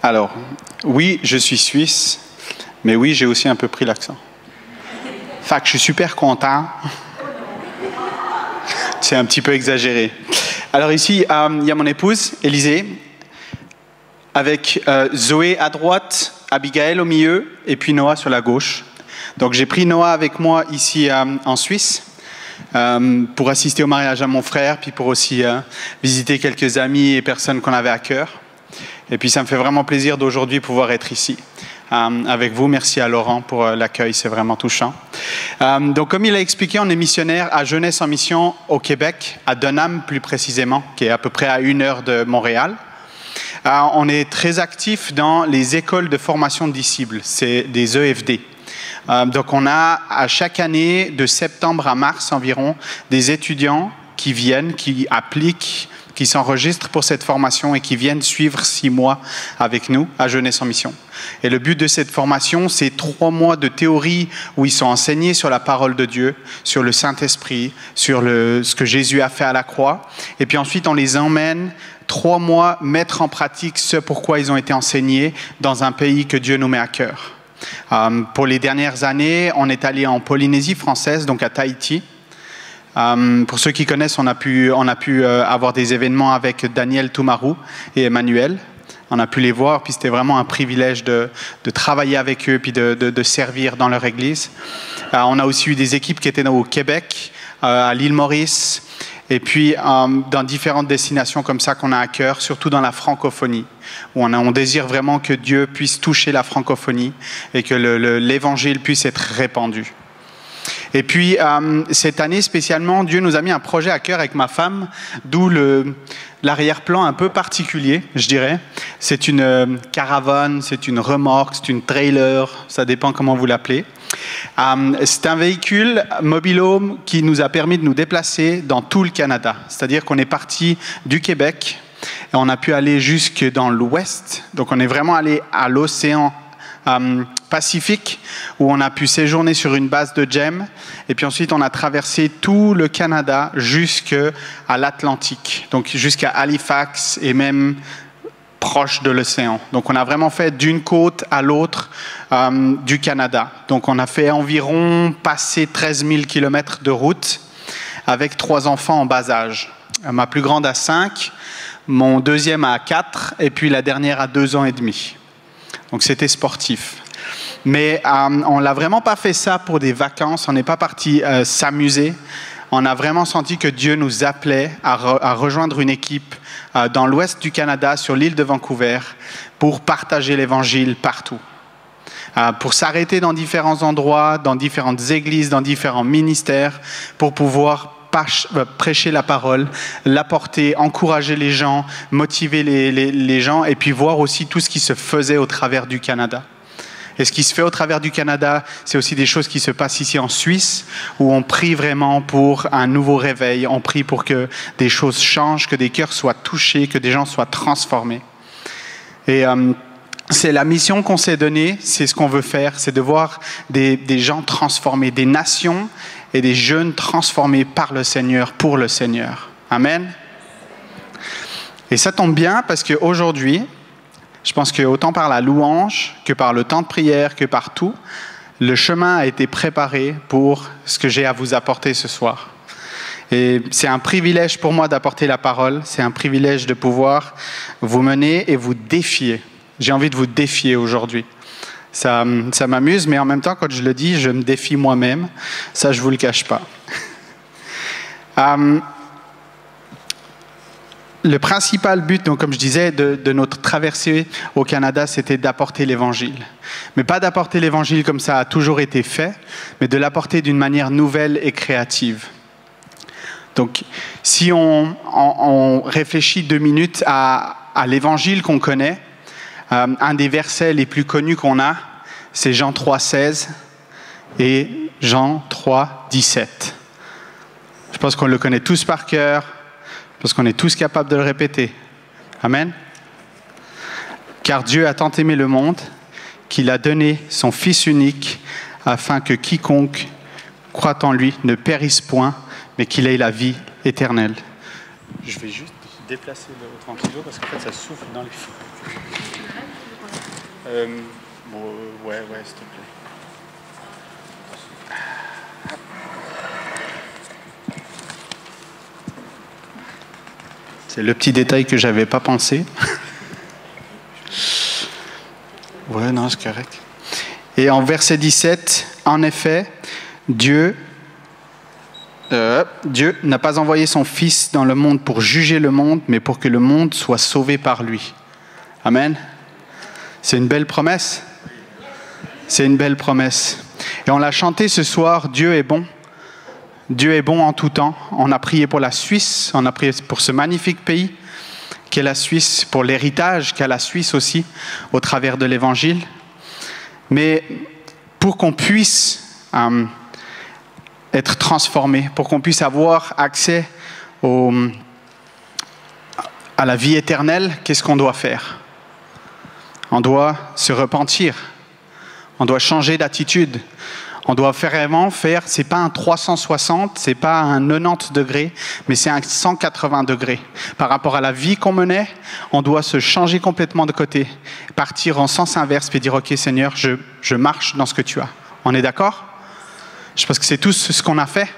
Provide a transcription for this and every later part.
Alors, oui, je suis suisse, mais oui, j'ai aussi un peu pris l'accent. Fait que je suis super content. C'est un petit peu exagéré. Alors ici, il y a mon épouse, Élisée, avec Zoé à droite, Abigail au milieu, et puis Noah sur la gauche. Donc j'ai pris Noah avec moi ici en Suisse pour assister au mariage à mon frère, puis pour aussi visiter quelques amis et personnes qu'on avait à cœur. Et puis ça me fait vraiment plaisir d'aujourd'hui pouvoir être ici avec vous. Merci à Laurent pour l'accueil, c'est vraiment touchant. Donc comme il a expliqué, on est missionnaire à Jeunesse en Mission au Québec, à Dunham plus précisément, qui est à peu près à 1 heure de Montréal. On est très actif dans les écoles de formation de disciples, c'est des EFD. Donc on a à chaque année, de septembre à mars environ, des étudiants qui viennent, qui appliquent, qui s'enregistrent pour cette formation et qui viennent suivre 6 mois avec nous à Jeunesse en Mission. Et le but de cette formation, c'est 3 mois de théorie où ils sont enseignés sur la parole de Dieu, sur le Saint-Esprit, sur ce que Jésus a fait à la croix. Et puis ensuite, on les emmène 3 mois mettre en pratique ce pourquoi ils ont été enseignés dans un pays que Dieu nous met à cœur. Pour les dernières années, on est allé en Polynésie française, donc à Tahiti. Pour ceux qui connaissent, on a pu avoir des événements avec Daniel Toumarou et Emmanuel. On a pu les voir, puis c'était vraiment un privilège de travailler avec eux, puis de servir dans leur église. On a aussi eu des équipes qui étaient au Québec, à l'île Maurice, et puis dans différentes destinations comme ça qu'on a à cœur, surtout dans la francophonie, où on désire vraiment que Dieu puisse toucher la francophonie et que l'évangile puisse être répandu. Et puis, cette année spécialement, Dieu nous a mis un projet à cœur avec ma femme, d'où l'arrière-plan un peu particulier, je dirais. C'est une caravane, c'est une remorque, c'est une trailer, ça dépend comment vous l'appelez. C'est un véhicule mobil-home qui nous a permis de nous déplacer dans tout le Canada. C'est-à-dire qu'on est parti du Québec et on a pu aller jusque dans l'ouest. Donc, on est vraiment allé à l'océan Pacifique, où on a pu séjourner sur une base de GEM, et puis ensuite on a traversé tout le Canada jusqu'à l'Atlantique, donc jusqu'à Halifax et même proche de l'océan. Donc on a vraiment fait d'une côte à l'autre du Canada. Donc on a fait environ passer 13 000 km de route avec 3 enfants en bas âge. Ma plus grande a 5, mon deuxième a 4, et puis la dernière a 2 ans et demi. Donc c'était sportif. Mais on l'a vraiment pas fait ça pour des vacances, on n'est pas parti s'amuser. On a vraiment senti que Dieu nous appelait à rejoindre une équipe dans l'ouest du Canada, sur l'île de Vancouver, pour partager l'évangile partout. Pour s'arrêter dans différents endroits, dans différentes églises, dans différents ministères, pour pouvoir prêcher la parole, l'apporter, encourager les gens, motiver les gens, et puis voir aussi tout ce qui se faisait au travers du Canada. Et ce qui se fait au travers du Canada, c'est aussi des choses qui se passent ici en Suisse, où on prie vraiment pour un nouveau réveil, on prie pour que des choses changent, que des cœurs soient touchés, que des gens soient transformés. Et c'est la mission qu'on s'est donnée, c'est ce qu'on veut faire, c'est de voir des gens transformés, des nations et des jeunes transformés par le Seigneur, pour le Seigneur. Amen. Et ça tombe bien parce qu'aujourd'hui, je pense que autant par la louange que par le temps de prière, que par tout, le chemin a été préparé pour ce que j'ai à vous apporter ce soir. Et c'est un privilège pour moi d'apporter la parole, c'est un privilège de pouvoir vous mener et vous défier. J'ai envie de vous défier aujourd'hui. Ça m'amuse, mais en même temps, quand je le dis, je me défie moi-même. Ça, je ne vous le cache pas. Le principal but, donc, comme je disais, de notre traversée au Canada, c'était d'apporter l'Évangile. Mais pas d'apporter l'Évangile comme ça a toujours été fait, mais de l'apporter d'une manière nouvelle et créative. Donc, si on réfléchit 2 minutes à l'Évangile qu'on connaît, un des versets les plus connus qu'on a, c'est Jean 3,16 et Jean 3,17. Je pense qu'on le connaît tous par cœur, parce qu'on est tous capables de le répéter. Amen. Car Dieu a tant aimé le monde qu'il a donné son Fils unique afin que quiconque croit en lui ne périsse point, mais qu'il ait la vie éternelle. Je vais juste déplacer le tranquillo parce qu'en fait ça souffle dans les feux. Ouais, s'il te plaît. C'est le petit détail que j'avais pas pensé. Ouais, non, c'est correct. Et en verset 17, en effet, Dieu n'a pas envoyé son Fils dans le monde pour juger le monde, mais pour que le monde soit sauvé par lui. Amen. C'est une belle promesse. C'est une belle promesse. Et on l'a chanté ce soir, Dieu est bon. Dieu est bon en tout temps. On a prié pour la Suisse, on a prié pour ce magnifique pays qu'est la Suisse, pour l'héritage qu'a la Suisse aussi, au travers de l'Évangile. Mais pour qu'on puisse être transformé, pour qu'on puisse avoir accès à la vie éternelle, qu'est-ce qu'on doit faire? On doit se repentir. On doit changer d'attitude. On doit vraiment faire, c'est pas un 360, c'est pas un 90 degrés, mais c'est un 180 degrés. Par rapport à la vie qu'on menait, on doit se changer complètement de côté, partir en sens inverse, puis dire, OK Seigneur, je marche dans ce que tu as. On est d'accord? Je pense que c'est tout ce qu'on a fait.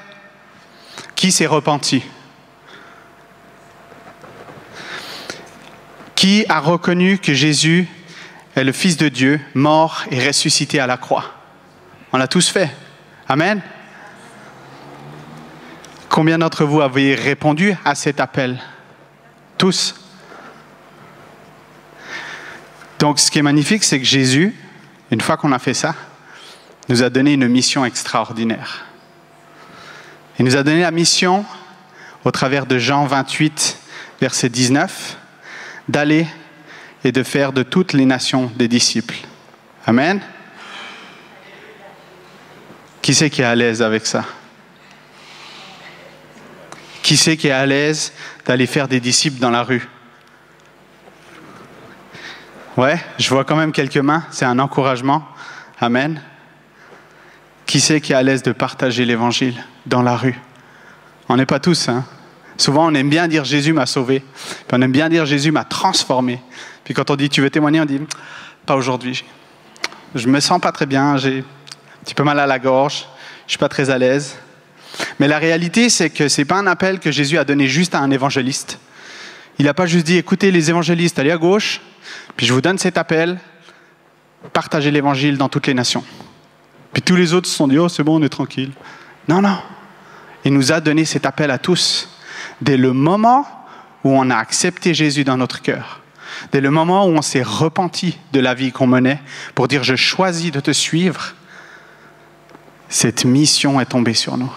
Qui s'est repenti? Qui a reconnu que Jésus est le Fils de Dieu, mort et ressuscité à la croix? On l'a tous fait. Amen. Combien d'entre vous avez répondu à cet appel? Tous. Donc, ce qui est magnifique, c'est que Jésus, une fois qu'on a fait ça, nous a donné une mission extraordinaire. Il nous a donné la mission, au travers de Jean 28, verset 19, d'aller et de faire de toutes les nations des disciples. Amen. Qui c'est qui est à l'aise avec ça? Qui c'est qui est à l'aise d'aller faire des disciples dans la rue? Ouais, je vois quand même quelques mains, c'est un encouragement. Amen. Qui c'est qui est à l'aise de partager l'évangile dans la rue? On n'est pas tous, hein? Souvent, on aime bien dire Jésus m'a sauvé. Puis on aime bien dire Jésus m'a transformé. Puis quand on dit tu veux témoigner, on dit pas aujourd'hui. Je me sens pas très bien, j'ai un petit peu mal à la gorge, je suis pas très à l'aise. Mais la réalité, c'est que c'est pas un appel que Jésus a donné juste à un évangéliste. Il n'a pas juste dit écoutez les évangélistes, allez à gauche, puis je vous donne cet appel, partagez l'évangile dans toutes les nations. Puis tous les autres se sont dit oh c'est bon, on est tranquille. Non, non. Il nous a donné cet appel à tous. Dès le moment où on a accepté Jésus dans notre cœur, dès le moment où on s'est repenti de la vie qu'on menait pour dire « je choisis de te suivre », cette mission est tombée sur nous.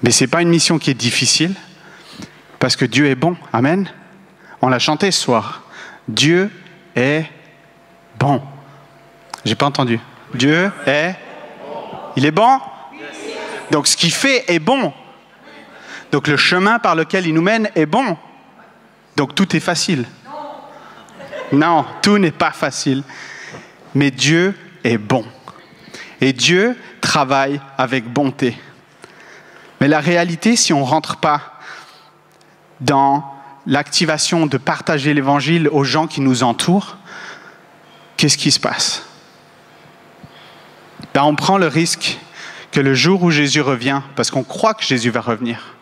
Mais ce n'est pas une mission qui est difficile, parce que Dieu est bon. Amen. On l'a chanté ce soir. Dieu est bon. J'ai pas entendu. Dieu est... Il est bon? Donc ce qu'il fait est bon. Donc le chemin par lequel il nous mène est bon. Donc tout est facile. Non, tout n'est pas facile. Mais Dieu est bon. Et Dieu travaille avec bonté. Mais la réalité, si on ne rentre pas dans l'activation de partager l'évangile aux gens qui nous entourent, qu'est-ce qui se passe? Ben, on prend le risque que le jour où Jésus revient, parce qu'on croit que Jésus va revenir,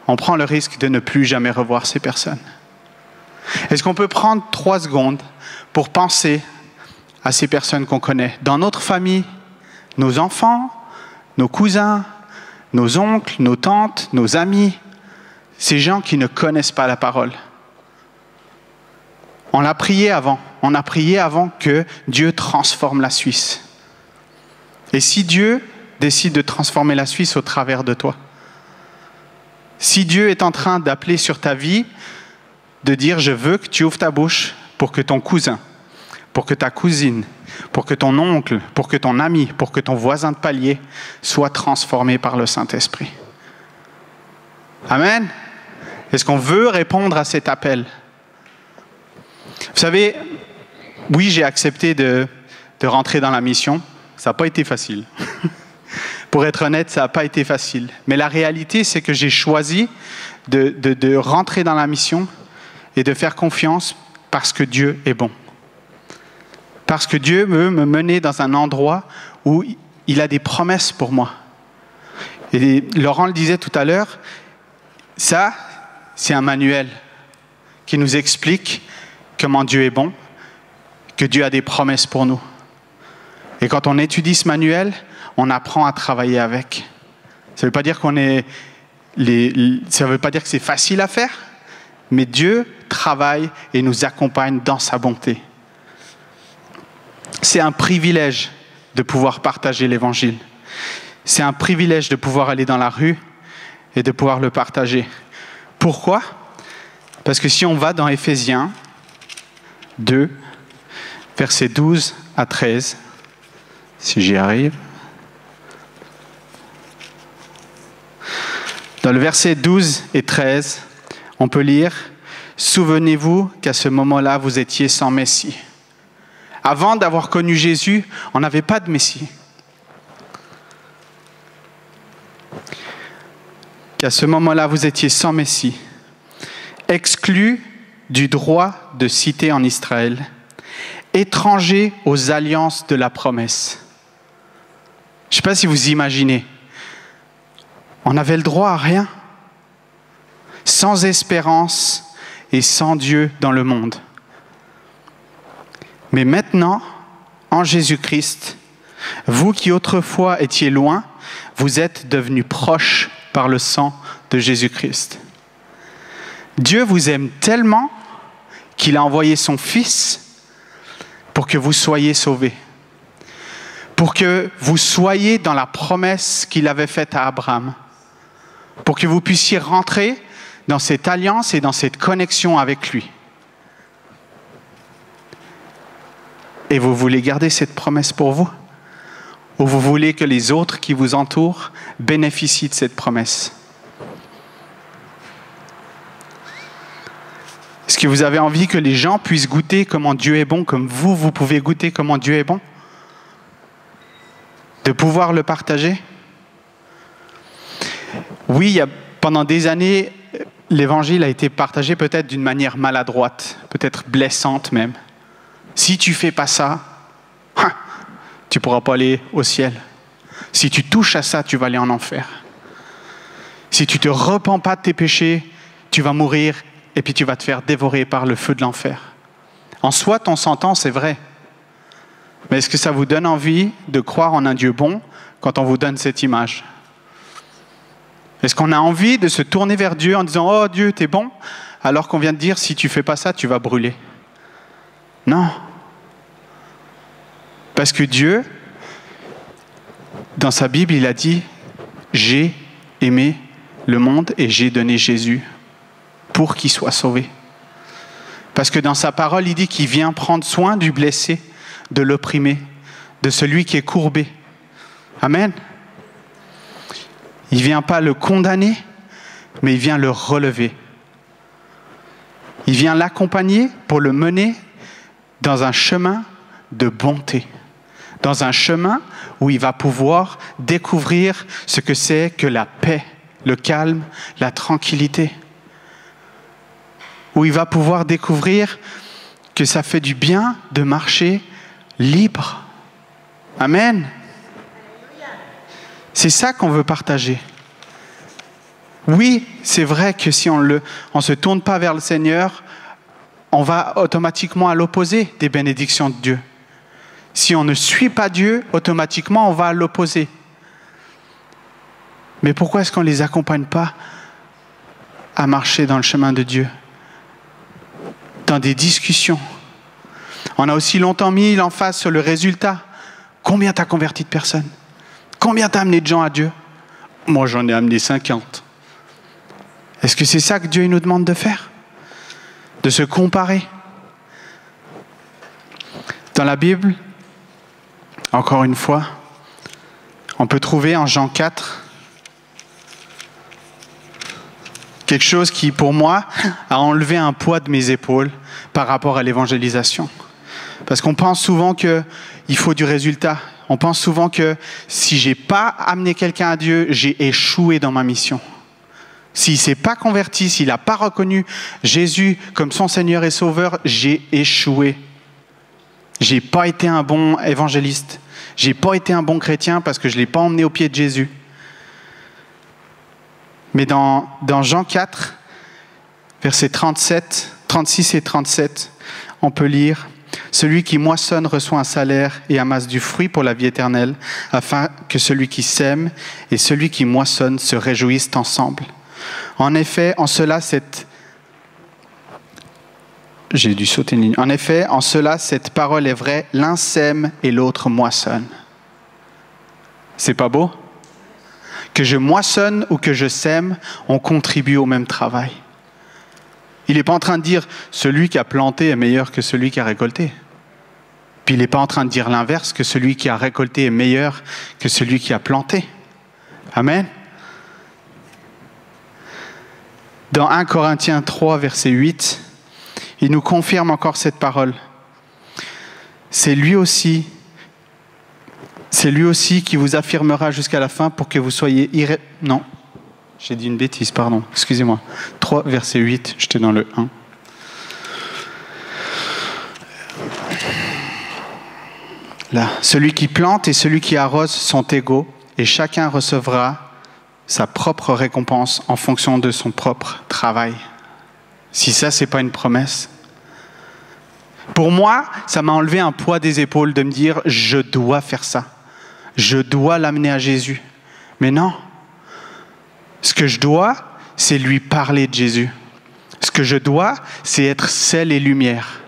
on prend le risque de ne plus jamais revoir ces personnes. Est-ce qu'on peut prendre 3 secondes pour penser à ces personnes qu'on connaît, dans notre famille, nos enfants, nos cousins, nos oncles, nos tantes, nos amis, ces gens qui ne connaissent pas la parole? On a prié avant. On a prié avant que Dieu transforme la Suisse. Et si Dieu décide de transformer la Suisse au travers de toi, si Dieu est en train d'appeler sur ta vie, de dire « je veux que tu ouvres ta bouche pour que ton cousin, pour que ta cousine, pour que ton oncle, pour que ton ami, pour que ton voisin de palier soit transformé par le Saint-Esprit. » Amen. Est-ce qu'on veut répondre à cet appel? Vous savez, oui, j'ai accepté de rentrer dans la mission. Ça n'a pas été facile. Pour être honnête, ça n'a pas été facile. Mais la réalité, c'est que j'ai choisi de rentrer dans la mission et de faire confiance parce que Dieu est bon. Parce que Dieu veut me mener dans un endroit où il a des promesses pour moi. Et Laurent le disait tout à l'heure, ça, c'est un manuel qui nous explique comment Dieu est bon, que Dieu a des promesses pour nous. Et quand on étudie ce manuel, on apprend à travailler avec. Ça ne veut pas dire ça veut pas dire que c'est facile à faire, mais Dieu travaille et nous accompagne dans sa bonté. C'est un privilège de pouvoir partager l'Évangile. C'est un privilège de pouvoir aller dans la rue et de pouvoir le partager. Pourquoi ? Parce que si on va dans Éphésiens 2, versets 12 à 13, si j'y arrive. Dans le verset 12 et 13, on peut lire « Souvenez-vous qu'à ce moment-là, vous étiez sans Messie. » Avant d'avoir connu Jésus, on n'avait pas de Messie. Qu'à ce moment-là, vous étiez sans Messie, exclus du droit de cité en Israël, étrangers aux alliances de la promesse. Je ne sais pas si vous imaginez. On avait le droit à rien, sans espérance et sans Dieu dans le monde. Mais maintenant, en Jésus-Christ, vous qui autrefois étiez loin, vous êtes devenus proches par le sang de Jésus-Christ. Dieu vous aime tellement qu'il a envoyé son Fils pour que vous soyez sauvés, pour que vous soyez dans la promesse qu'il avait faite à Abraham, pour que vous puissiez rentrer dans cette alliance et dans cette connexion avec lui. Et vous voulez garder cette promesse pour vous? Ou vous voulez que les autres qui vous entourent bénéficient de cette promesse? Est-ce que vous avez envie que les gens puissent goûter comment Dieu est bon, comme vous pouvez goûter comment Dieu est bon? De pouvoir le partager? Oui, pendant des années, l'Évangile a été partagé peut-être d'une manière maladroite, peut-être blessante même. Si tu ne fais pas ça, tu ne pourras pas aller au ciel. Si tu touches à ça, tu vas aller en enfer. Si tu ne te repens pas de tes péchés, tu vas mourir et puis tu vas te faire dévorer par le feu de l'enfer. En soi, ton sentence, c'est vrai. Mais est-ce que ça vous donne envie de croire en un Dieu bon quand on vous donne cette image? Est-ce qu'on a envie de se tourner vers Dieu en disant « Oh Dieu, t'es bon » alors qu'on vient de dire « Si tu ne fais pas ça, tu vas brûler ». Non. Parce que Dieu, dans sa Bible, il a dit « J'ai aimé le monde et j'ai donné Jésus pour qu'il soit sauvé. » Parce que dans sa parole, il dit qu'il vient prendre soin du blessé, de l'opprimé, de celui qui est courbé. Amen. Il ne vient pas le condamner, mais il vient le relever. Il vient l'accompagner pour le mener dans un chemin de bonté, dans un chemin où il va pouvoir découvrir ce que c'est que la paix, le calme, la tranquillité, où il va pouvoir découvrir que ça fait du bien de marcher libre. Amen. C'est ça qu'on veut partager. Oui, c'est vrai que si on ne se tourne pas vers le Seigneur, on va automatiquement à l'opposé des bénédictions de Dieu. Si on ne suit pas Dieu, automatiquement, on va à l'opposé. Mais pourquoi est-ce qu'on ne les accompagne pas à marcher dans le chemin de Dieu? Dans des discussions. On a aussi longtemps mis l'emphase sur le résultat. Combien tu as converti de personnes? Combien tu as amené de gens à Dieu? Moi, j'en ai amené 50. Est-ce que c'est ça que Dieu nous demande de faire? De se comparer? Dans la Bible, encore une fois, on peut trouver en Jean 4 quelque chose qui, pour moi, a enlevé un poids de mes épaules par rapport à l'évangélisation. Parce qu'on pense souvent qu'il faut du résultat. On pense souvent que si je n'ai pas amené quelqu'un à Dieu, j'ai échoué dans ma mission. S'il ne s'est pas converti, s'il n'a pas reconnu Jésus comme son Seigneur et Sauveur, j'ai échoué. Je n'ai pas été un bon évangéliste. Je n'ai pas été un bon chrétien parce que je ne l'ai pas emmené au pied de Jésus. Mais dans Jean 4, versets 36 et 37, on peut lire « Celui qui moissonne reçoit un salaire et amasse du fruit pour la vie éternelle, afin que celui qui sème et celui qui moissonne se réjouissent ensemble. En effet, en cela, cette parole est vraie, l'un sème et l'autre moissonne. » C'est pas beau? Que je moissonne ou que je sème, on contribue au même travail. Il n'est pas en train de dire « celui qui a planté est meilleur que celui qui a récolté ». Puis il n'est pas en train de dire l'inverse, que celui qui a récolté est meilleur que celui qui a planté. Amen. Dans 1 Corinthiens 3, verset 8, il nous confirme encore cette parole. C'est lui aussi qui vous affirmera jusqu'à la fin pour que vous soyez Non, j'ai dit une bêtise, pardon, excusez-moi. 3, verset 8, j'étais dans le 1. Là, celui qui plante et celui qui arrose sont égaux, et chacun recevra sa propre récompense en fonction de son propre travail. Si ça, c'est pas une promesse. Pour moi, ça m'a enlevé un poids des épaules de me dire « je dois faire ça, je dois l'amener à Jésus ». Mais non, ce que je dois, c'est lui parler de Jésus. Ce que je dois, c'est être sel et lumière.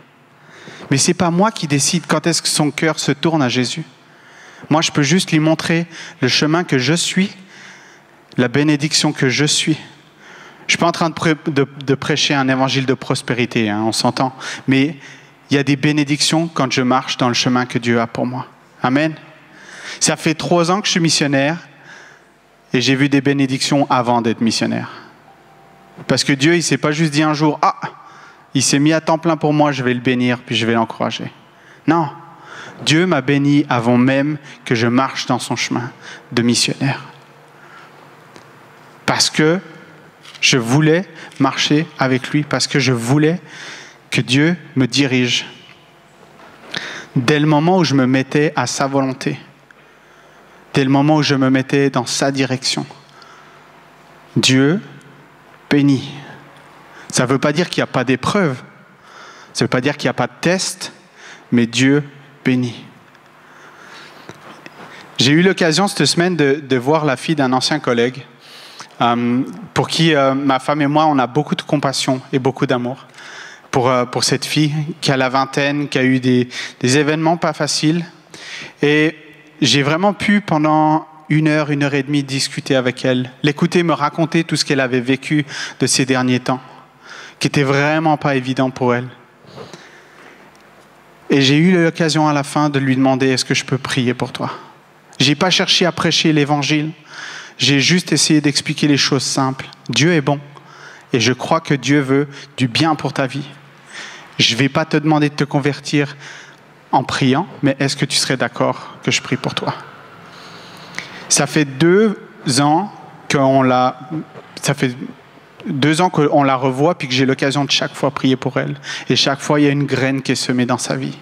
Mais ce n'est pas moi qui décide quand est-ce que son cœur se tourne à Jésus. Moi, je peux juste lui montrer le chemin que je suis, la bénédiction que je suis. Je ne suis pas en train de prêcher un évangile de prospérité, hein, on s'entend. Mais il y a des bénédictions quand je marche dans le chemin que Dieu a pour moi. Amen. Ça fait 3 ans que je suis missionnaire et j'ai vu des bénédictions avant d'être missionnaire. Parce que Dieu, il ne s'est pas juste dit un jour « Ah, il s'est mis à temps plein pour moi, je vais le bénir, puis je vais l'encourager. » Non, Dieu m'a béni avant même que je marche dans son chemin de missionnaire. Parce que je voulais marcher avec lui, parce que je voulais que Dieu me dirige. Dès le moment où je me mettais à sa volonté, dès le moment où je me mettais dans sa direction, Dieu bénit. Ça ne veut pas dire qu'il n'y a pas d'épreuve, ça ne veut pas dire qu'il n'y a pas de test, mais Dieu bénit. J'ai eu l'occasion cette semaine de voir la fille d'un ancien collègue, pour qui ma femme et moi, on a beaucoup de compassion et beaucoup d'amour pour cette fille qui a la vingtaine, qui a eu des événements pas faciles. Et j'ai vraiment pu, pendant 1 heure, 1 heure et demie, discuter avec elle, l'écouter me raconter tout ce qu'elle avait vécu de ces derniers temps, qui était vraiment pas évident pour elle. Et j'ai eu l'occasion à la fin de lui demander « Est-ce que je peux prier pour toi ?» J'ai pas cherché à prêcher l'évangile. J'ai juste essayé d'expliquer les choses simples. Dieu est bon et je crois que Dieu veut du bien pour ta vie. Je ne vais pas te demander de te convertir en priant, mais est-ce que tu serais d'accord que je prie pour toi? Ça fait 2 ans qu'on la revoit puis que j'ai l'occasion de chaque fois prier pour elle. Et chaque fois, il y a une graine qui est semée dans sa vie.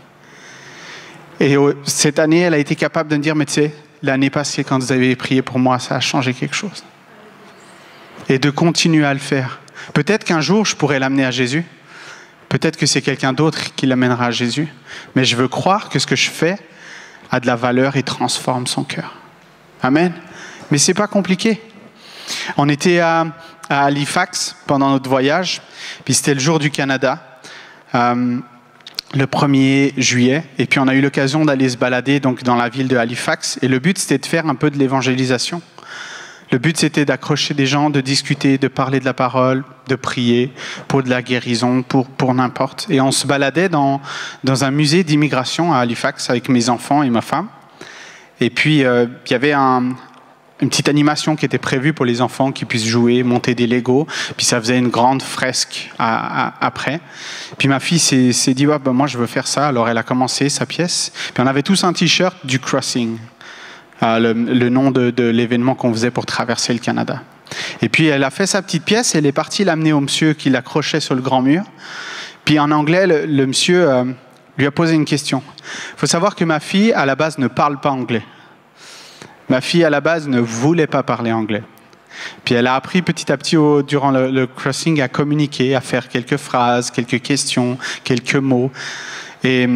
Et cette année, elle a été capable de me dire, mais tu sais, l'année passée, quand vous avez prié pour moi, ça a changé quelque chose. Et de continuer à le faire. Peut-être qu'un jour, je pourrai l'amener à Jésus. Peut-être que c'est quelqu'un d'autre qui l'amènera à Jésus. Mais je veux croire que ce que je fais a de la valeur et transforme son cœur. Amen. Mais ce n'est pas compliqué. On était à Halifax pendant notre voyage. Puis c'était le jour du Canada. Le 1er juillet, et puis on a eu l'occasion d'aller se balader donc, dans la ville de Halifax, et le but c'était de faire un peu de l'évangélisation. Le but c'était d'accrocher des gens, de discuter, de parler de la parole, de prier pour de la guérison, pour n'importe. Et on se baladait dans un musée d'immigration à Halifax avec mes enfants et ma femme. Et puis il y avait une petite animation qui était prévue pour les enfants qui puissent jouer, monter des Legos. Puis ça faisait une grande fresque après. Puis ma fille s'est dit, ouais, ben moi je veux faire ça. Alors elle a commencé sa pièce. Puis on avait tous un t-shirt du Crossing, le nom de l'événement qu'on faisait pour traverser le Canada. Et puis elle a fait sa petite pièce, elle est partie l'amener au monsieur qui l'accrochait sur le grand mur. Puis en anglais, le monsieur lui a posé une question. Il faut savoir que ma fille, à la base, ne parle pas anglais. Ma fille, à la base, ne voulait pas parler anglais. Puis elle a appris petit à petit, durant le crossing, à communiquer, à faire quelques phrases, quelques questions, quelques mots. Et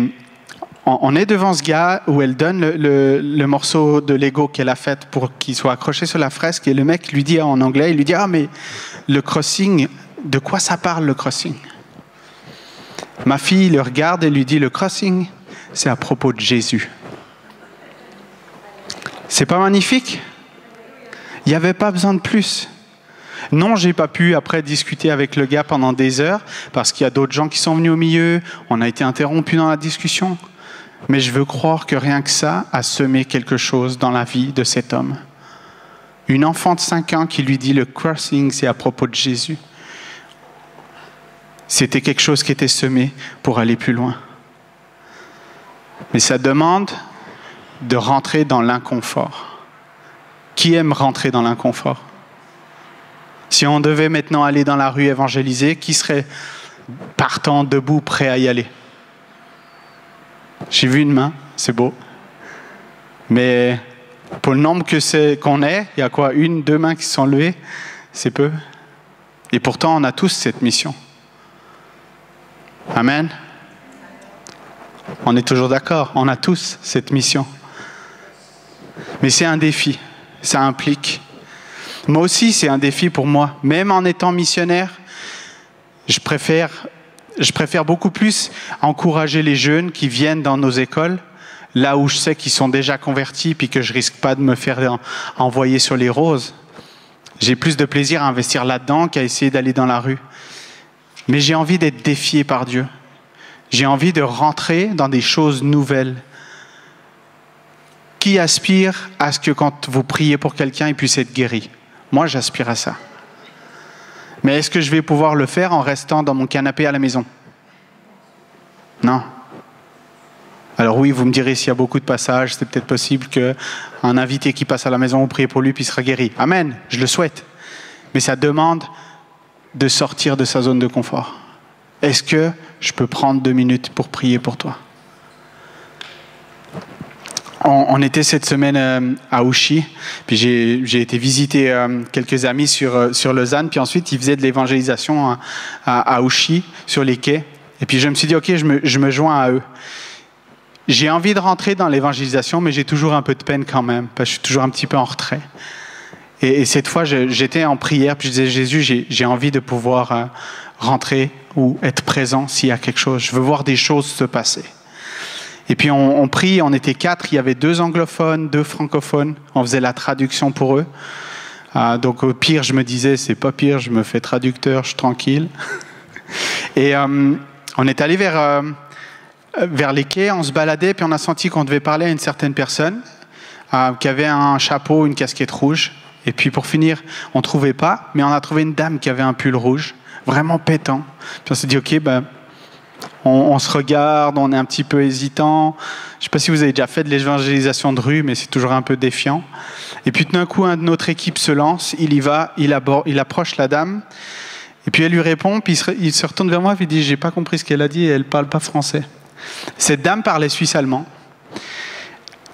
on est devant ce gars où elle donne le morceau de Lego qu'elle a fait pour qu'il soit accroché sur la fresque. Et le mec lui dit en anglais, il lui dit « Ah, mais le crossing, de quoi ça parle le crossing ?» Ma fille le regarde et lui dit « Le crossing, c'est à propos de Jésus. » C'est pas magnifique? Il n'y avait pas besoin de plus. Non, j'ai pas pu après discuter avec le gars pendant des heures parce qu'il y a d'autres gens qui sont venus au milieu. On a été interrompus dans la discussion. Mais je veux croire que rien que ça a semé quelque chose dans la vie de cet homme. Une enfant de 5 ans qui lui dit le crossing, c'est à propos de Jésus. C'était quelque chose qui était semé pour aller plus loin. Mais ça demande de rentrer dans l'inconfort. Qui aime rentrer dans l'inconfort? Si on devait maintenant aller dans la rue évangéliser, qui serait partant, debout, prêt à y aller? J'ai vu une main, c'est beau. Mais pour le nombre qu'on est, il y a quoi? 1, 2 mains qui sont levées? C'est peu. Et pourtant, on a tous cette mission. Amen. On est toujours d'accord, on a tous cette mission. Mais c'est un défi, ça implique. Moi aussi, c'est un défi pour moi. Même en étant missionnaire, je préfère beaucoup plus encourager les jeunes qui viennent dans nos écoles, là où je sais qu'ils sont déjà convertis puis que je risque pas de me faire envoyer sur les roses. J'ai plus de plaisir à investir là-dedans qu'à essayer d'aller dans la rue. Mais j'ai envie d'être défié par Dieu. J'ai envie de rentrer dans des choses nouvelles. Qui aspire à ce que quand vous priez pour quelqu'un, il puisse être guéri? Moi, j'aspire à ça. Mais est-ce que je vais pouvoir le faire en restant dans mon canapé à la maison? Non. Alors oui, vous me direz, s'il y a beaucoup de passages, c'est peut-être possible qu'un invité qui passe à la maison, vous priez pour lui, puis il sera guéri. Amen, je le souhaite. Mais ça demande de sortir de sa zone de confort. Est-ce que je peux prendre 2 minutes pour prier pour toi? On était cette semaine à Ouchy, puis j'ai été visiter quelques amis sur Lausanne, puis ensuite ils faisaient de l'évangélisation à Ouchy, sur les quais. Et puis je me suis dit, ok, je me joins à eux. J'ai envie de rentrer dans l'évangélisation, mais j'ai toujours un peu de peine quand même, parce que je suis toujours un petit peu en retrait. Et cette fois, j'étais en prière, puis je disais, Jésus, j'ai envie de pouvoir rentrer ou être présent s'il y a quelque chose. Je veux voir des choses se passer. Et puis on prie, on était 4, il y avait 2 anglophones, 2 francophones, on faisait la traduction pour eux. Donc au pire, je me disais, c'est pas pire, je me fais traducteur, je suis tranquille. Et on est allé vers les quais, on se baladait, puis on a senti qu'on devait parler à une certaine personne qui avait un chapeau, une casquette rouge. Et puis pour finir, on ne trouvait pas, mais on a trouvé une dame qui avait un pull rouge, vraiment pétant. Puis on s'est dit, ok, on se regarde, on est un petit peu hésitant. Je ne sais pas si vous avez déjà fait de l'évangélisation de rue, mais c'est toujours un peu défiant. Et puis tout d'un coup, un de notre équipe se lance, il y va, il approche la dame, et puis elle lui répond, puis il se retourne vers moi, et il dit, j'ai pas compris ce qu'elle a dit, et elle parle pas français. Cette dame parlait suisse-allemand.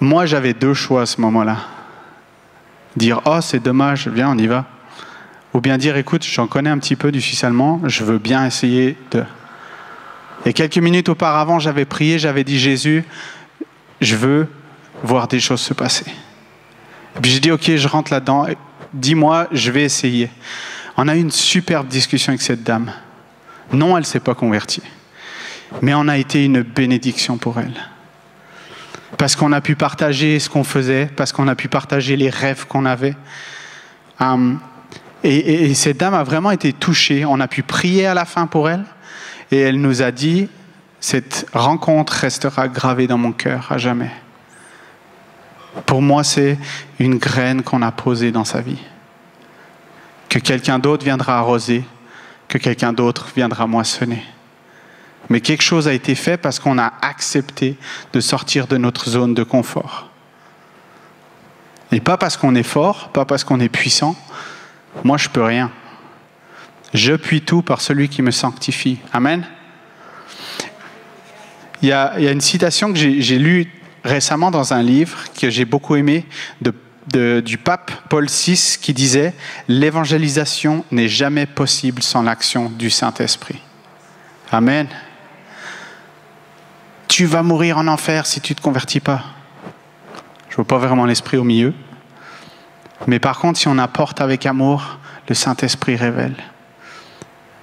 Moi, j'avais 2 choix à ce moment-là. Dire, oh, c'est dommage, viens, on y va. Ou bien dire, écoute, j'en connais un petit peu du suisse-allemand, je veux bien essayer de... Et quelques minutes auparavant, j'avais prié, j'avais dit, Jésus, je veux voir des choses se passer. Et puis j'ai dit, ok, je rentre là-dedans, dis-moi, je vais essayer. On a eu une superbe discussion avec cette dame. Non, elle ne s'est pas convertie. Mais on a été une bénédiction pour elle. Parce qu'on a pu partager ce qu'on faisait, parce qu'on a pu partager les rêves qu'on avait. Et cette dame a vraiment été touchée. On a pu prier à la fin pour elle. Et elle nous a dit, cette rencontre restera gravée dans mon cœur à jamais. Pour moi, c'est une graine qu'on a posée dans sa vie. Que quelqu'un d'autre viendra arroser, que quelqu'un d'autre viendra moissonner. Mais quelque chose a été fait parce qu'on a accepté de sortir de notre zone de confort. Et pas parce qu'on est fort, pas parce qu'on est puissant, Moi, je peux rien. Je puis tout par celui qui me sanctifie. Amen. Il y a une citation que j'ai lue récemment dans un livre que j'ai beaucoup aimé du pape Paul VI qui disait « L'évangélisation n'est jamais possible sans l'action du Saint-Esprit. » Amen. Tu vas mourir en enfer si tu ne te convertis pas. Je ne vois pas vraiment l'esprit au milieu. Mais par contre, si on apporte avec amour, le Saint-Esprit révèle.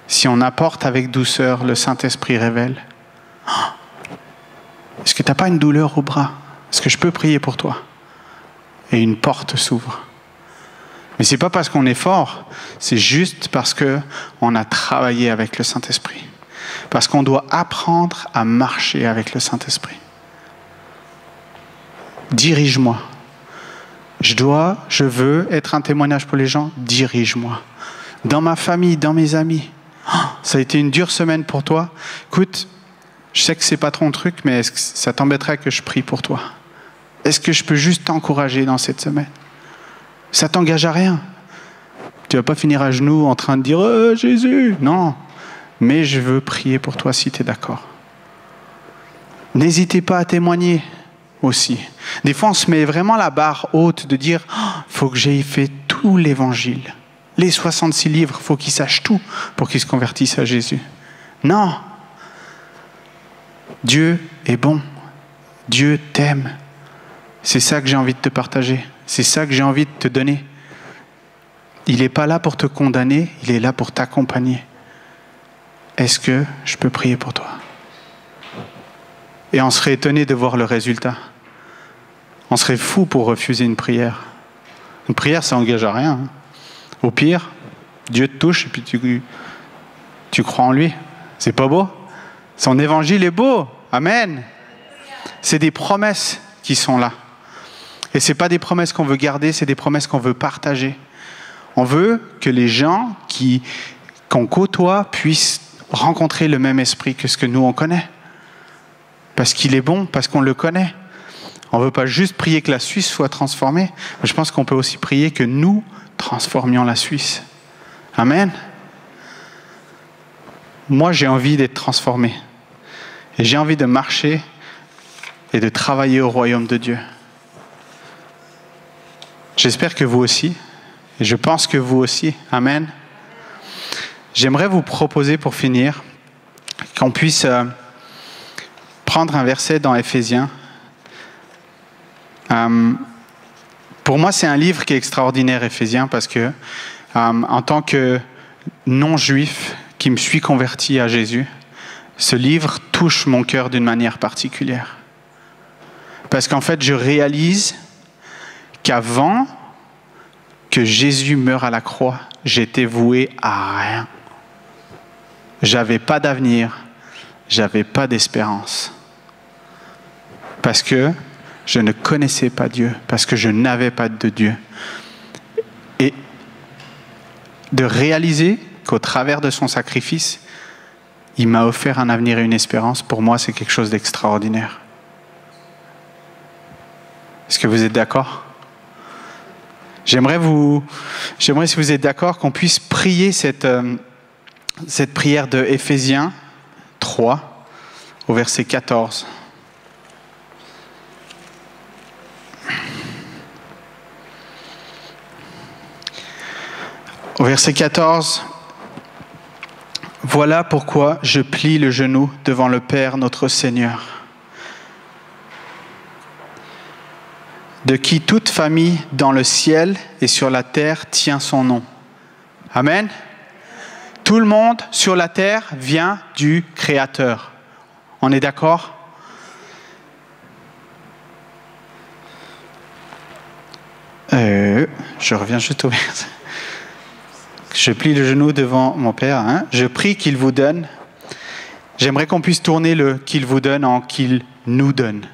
Si on apporte avec douceur, le Saint-Esprit révèle. Est-ce que tu n'as pas une douleur au bras? Est-ce que je peux prier pour toi? Et une porte s'ouvre. Mais ce n'est pas parce qu'on est fort, c'est juste parce qu'on a travaillé avec le Saint-Esprit. Parce qu'on doit apprendre à marcher avec le Saint-Esprit. Dirige-moi. Je veux être un témoignage pour les gens, dirige-moi. Dans ma famille, dans mes amis. Ça a été une dure semaine pour toi. Écoute, je sais que c'est pas ton truc, mais est-ce que ça t'embêterait que je prie pour toi? Est-ce que je peux juste t'encourager dans cette semaine? Ça t'engage à rien. Tu vas pas finir à genoux en train de dire « Jésus !» Non, mais je veux prier pour toi si tu es d'accord. N'hésitez pas à témoigner aussi. Des fois, on se met vraiment la barre haute de dire « faut que j'aie fait tout l'évangile. Les 66 livres, il faut qu'ils sachent tout pour qu'ils se convertissent à Jésus. » Non. Dieu est bon. Dieu t'aime. C'est ça que j'ai envie de te partager. C'est ça que j'ai envie de te donner. Il n'est pas là pour te condamner, il est là pour t'accompagner. Est-ce que je peux prier pour toi? Et on serait étonné de voir le résultat. On serait fou pour refuser une prière. Une prière, ça n'engage à rien. Hein. Au pire, Dieu te touche et puis tu crois en lui. C'est pas beau? Son évangile est beau. Amen. C'est des promesses qui sont là. Et ce n'est pas des promesses qu'on veut garder, c'est des promesses qu'on veut partager. On veut que les gens qu'on côtoie puissent rencontrer le même esprit que ce que nous on connaît. Parce qu'il est bon, parce qu'on le connaît. On ne veut pas juste prier que la Suisse soit transformée, mais je pense qu'on peut aussi prier que nous transformions la Suisse. Amen. Moi, j'ai envie d'être transformé. Et j'ai envie de marcher et de travailler au royaume de Dieu. J'espère que vous aussi. Et je pense que vous aussi. Amen. J'aimerais vous proposer pour finir qu'on puisse prendre un verset dans Éphésiens. Pour moi, c'est un livre qui est extraordinaire, Éphésiens, parce que en tant que non-juif qui me suis converti à Jésus, ce livre touche mon cœur d'une manière particulière. Parce qu'en fait, je réalise qu'avant que Jésus meure à la croix, j'étais voué à rien. J'avais pas d'avenir, j'avais pas d'espérance. Parce que je ne connaissais pas Dieu, parce que je n'avais pas de Dieu. Et de réaliser qu'au travers de son sacrifice, il m'a offert un avenir et une espérance, pour moi, c'est quelque chose d'extraordinaire. Est-ce que vous êtes d'accord? J'aimerais, si vous êtes d'accord, qu'on puisse prier cette prière de Éphésiens 3, au verset 14. Au verset 14, « Voilà pourquoi je plie le genou devant le Père notre Seigneur, de qui toute famille dans le ciel et sur la terre tient son nom. » Amen. Tout le monde sur la terre vient du Créateur. On est d'accord? Je reviens juste au verset. Je plie le genou devant mon Père. Hein. Je prie qu'il vous donne. J'aimerais qu'on puisse tourner le « qu'il vous donne » en « qu'il nous donne ».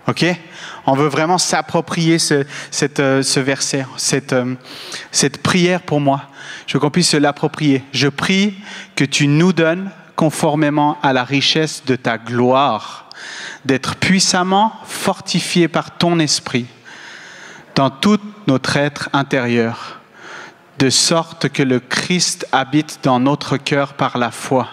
Ok? On veut vraiment s'approprier ce verset, cette prière pour moi. Je veux qu'on puisse se l'approprier. Je prie que tu nous donnes, conformément à la richesse de ta gloire, d'être puissamment fortifiés par ton esprit dans tout notre être intérieur, de sorte que le Christ habite dans notre cœur par la foi.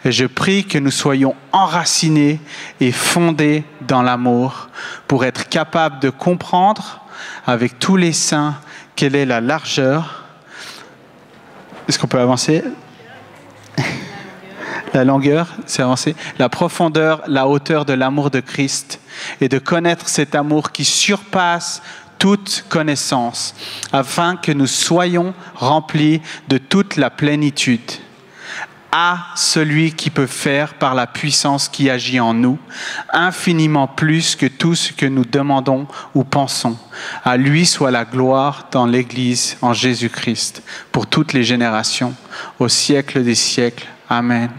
Et je prie que nous soyons enracinés et fondés dans l'amour pour être capables de comprendre avec tous les saints quelle est la largeur. Est-ce qu'on peut avancer ? La longueur, c'est avancé. La profondeur, la hauteur de l'amour de Christ et de connaître cet amour qui surpasse toute connaissance, afin que nous soyons remplis de toute la plénitude. À celui qui peut faire par la puissance qui agit en nous, infiniment plus que tout ce que nous demandons ou pensons. À lui soit la gloire dans l'Église en Jésus-Christ, pour toutes les générations, au siècle des siècles. Amen.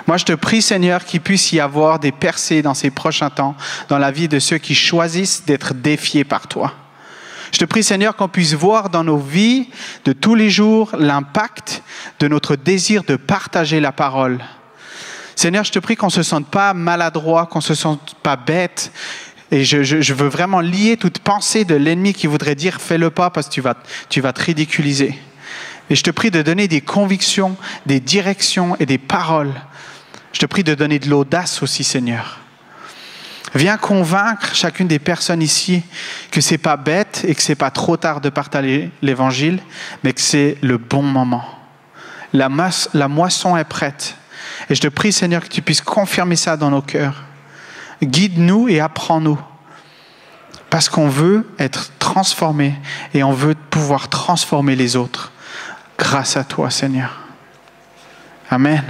Moi, je te prie, Seigneur, qu'il puisse y avoir des percées dans ces prochains temps, dans la vie de ceux qui choisissent d'être défiés par toi. Je te prie, Seigneur, qu'on puisse voir dans nos vies de tous les jours l'impact de notre désir de partager la parole. Seigneur, je te prie qu'on ne se sente pas maladroit, qu'on ne se sente pas bête. Et je veux vraiment lier toute pensée de l'ennemi qui voudrait dire « fais-le pas parce que tu vas te ridiculiser ». Et je te prie de donner des convictions, des directions et des paroles. Je te prie de donner de l'audace aussi, Seigneur. Viens convaincre chacune des personnes ici que ce n'est pas bête et que ce n'est pas trop tard de partager l'Évangile, mais que c'est le bon moment. La moisson est prête. Et je te prie, Seigneur, que tu puisses confirmer ça dans nos cœurs. Guide-nous et apprends-nous. Parce qu'on veut être transformé et on veut pouvoir transformer les autres. Grâce à toi, Seigneur. Amen.